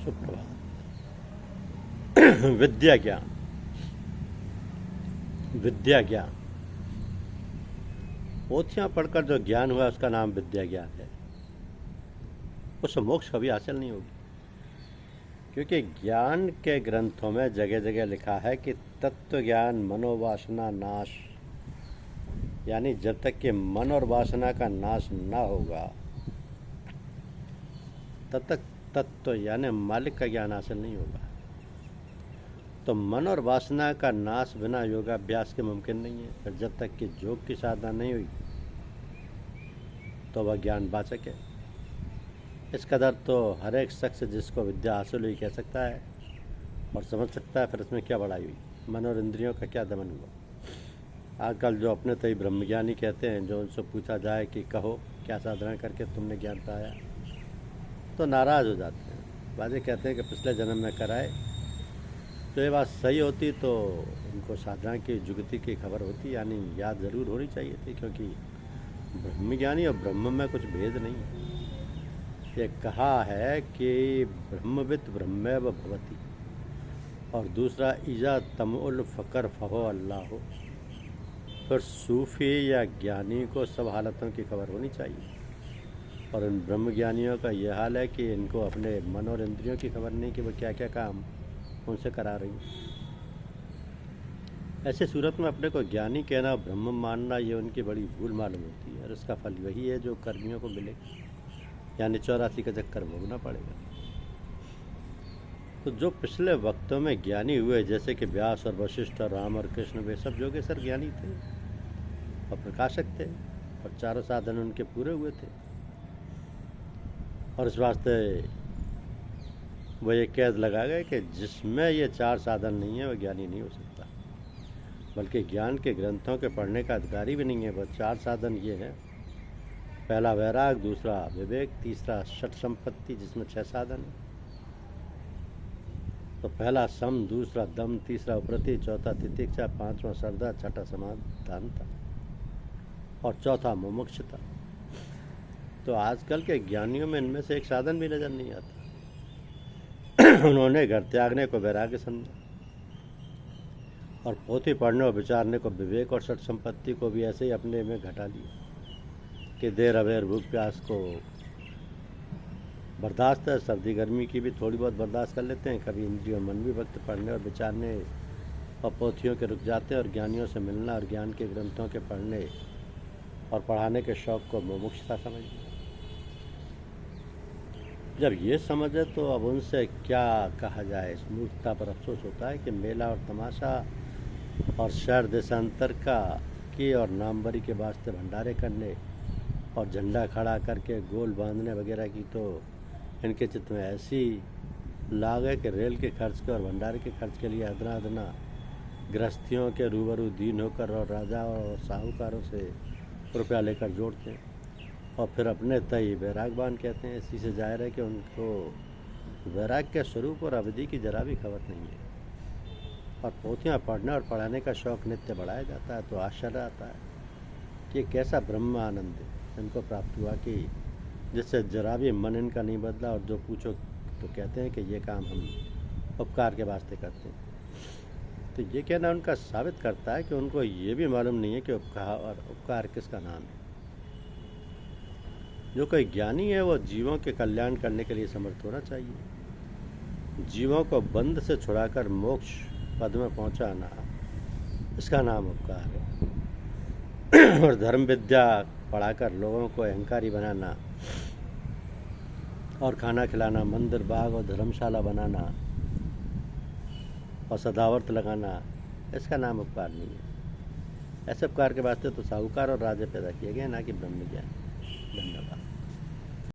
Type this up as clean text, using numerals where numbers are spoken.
सुप्रभात। विद्या ज्ञान, विद्या ज्ञान, पोथियां पढ़कर जो ज्ञान हुआ उसका नाम विद्या ज्ञान है। उस मोक्ष कभी हासिल नहीं होगी, क्योंकि ज्ञान के ग्रंथों में जगह जगह लिखा है कि तत्व ज्ञान मनोवासना नाश, यानी जब तक कि मन और वासना का नाश ना होगा तब तक तत्व यानी मालिक का ज्ञान हासिल नहीं होगा। तो मन और वासना का नाश बिना योगाभ्यास के मुमकिन नहीं है। फिर जब तक कि योग की साधना नहीं हुई तो वह ज्ञान वाचक है। इस कदर तो हर एक शख्स जिसको विद्या हासिल हुई कह सकता है और समझ सकता है फिर इसमें क्या बढ़ाई हुई, मन और इंद्रियों का क्या दमन हुआ। आजकल जो अपने तो ही ब्रह्मज्ञानी कहते हैं, जो उनसे पूछा जाए कि कहो क्या साधना करके तुमने ज्ञान पाया, तो नाराज़ हो जाते हैं। बाजे कहते हैं कि पिछले जन्म में कराए। तो ये बात सही होती तो उनको साधना की जुगती की खबर होती, यानी याद ज़रूर होनी चाहिए थी, क्योंकि ब्रह्मज्ञानी और ब्रह्म में कुछ भेद नहीं है। ये कहा है कि ब्रह्मविद ब्रह्मैव भवति, और दूसरा इजा तमुल फ़कर फहो अल्लाह हो। फिर सूफ़ी या ज्ञानी को सब हालतों की खबर होनी चाहिए, और इन ब्रह्मज्ञानियों का यह हाल है कि इनको अपने मन और इंद्रियों की खबर नहीं कि वो क्या क्या काम उनसे करा रही। ऐसे सूरत में अपने को ज्ञानी कहना, ब्रह्म मानना, ये उनकी बड़ी भूल मालूम होती है, और इसका फल वही है जो कर्मियों को मिले, यानी 84 का चक्कर भोगना पड़ेगा। तो जो पिछले वक्तों में ज्ञानी हुए, जैसे कि व्यास और वशिष्ठ और राम और कृष्ण, वे सब योगेश्वर ज्ञानी थे और प्रकाशक थे, और चारों साधन उनके पूरे हुए थे। और इस वास्ते वो ये कैद लगा गए कि जिसमें ये चार साधन नहीं है वह ज्ञानी नहीं हो सकता, बल्कि ज्ञान के ग्रंथों के पढ़ने का अधिकारी भी नहीं है। वह चार साधन ये हैं: पहला वैराग, दूसरा विवेक, तीसरा षट संपत्ति जिसमें 6 साधन है। तो पहला सम, दूसरा दम, तीसरा उपरति, चौथा तितिक्षा, पांचवा श्रद्धा, छठा समाधानता और चौथा मुमुक्षुता। तो आजकल के ज्ञानियों में इनमें से एक साधन भी नजर नहीं आता। उन्होंने घर त्यागने को वैराग्य समझा, और पोथी पढ़ने और विचारने को विवेक, और षट संपत्ति को भी ऐसे ही अपने में घटा लिया कि देर अबेर भूख प्यास को बर्दाश्त है, सर्दी गर्मी की भी थोड़ी बहुत बर्दाश्त कर लेते हैं। कभी इंद्रिय और मन भी वक्त पढ़ने और विचारने और पोथियों के रुक जाते हैं, और ज्ञानियों से मिलना और ज्ञान के ग्रंथों के पढ़ने और पढ़ाने के शौक़ को मुमुक्षुता समझिए। जब ये समझे तो अब उनसे क्या कहा जाए। इस मूर्खता पर अफसोस होता है कि मेला और तमाशा और शहर देशांतर का की और नामवरी के वास्ते भंडारे करने और झंडा खड़ा करके गोल बांधने वगैरह की तो इनके चित्त में ऐसी लाग है कि रेल के खर्च के और भंडारे के खर्च के लिए अदना अदना गृहस्थियों के रूबरू दीन होकर और राजा और साहूकारों से रुपया लेकर जोड़ते हैं, और फिर अपने तय वैरागवान कहते हैं। इसी से जाहिर है कि उनको वैराग के स्वरूप और अवधि की जरा भी खबर नहीं है। और पोथियाँ पढ़ने और पढ़ाने का शौक़ नित्य बढ़ाया जाता है, तो आश्चर्य आता है कि कैसा ब्रह्म आनंद इनको प्राप्त हुआ कि जिससे जरा भी मन इनका नहीं बदला, और जो पूछो तो कहते हैं कि ये काम हम उपकार के वास्ते करते हैं। तो ये कहना उनका साबित करता है कि उनको ये भी मालूम नहीं है कि उपकार किसका नाम है। जो कोई ज्ञानी है वो जीवों के कल्याण करने के लिए समर्थ होना चाहिए। जीवों को बंध से छुड़ाकर मोक्ष पद में पहुंचाना, इसका नाम उपकार है। और धर्म विद्या पढ़ाकर लोगों को अहंकारी बनाना और खाना खिलाना, मंदिर बाग और धर्मशाला बनाना और सदावर्त लगाना, इसका नाम उपकार नहीं है। ऐसे उपकार के वास्ते तो साहूकार और राजे पैदा किए गए, ना कि ब्रह्मज्ञान। धन्यवाद।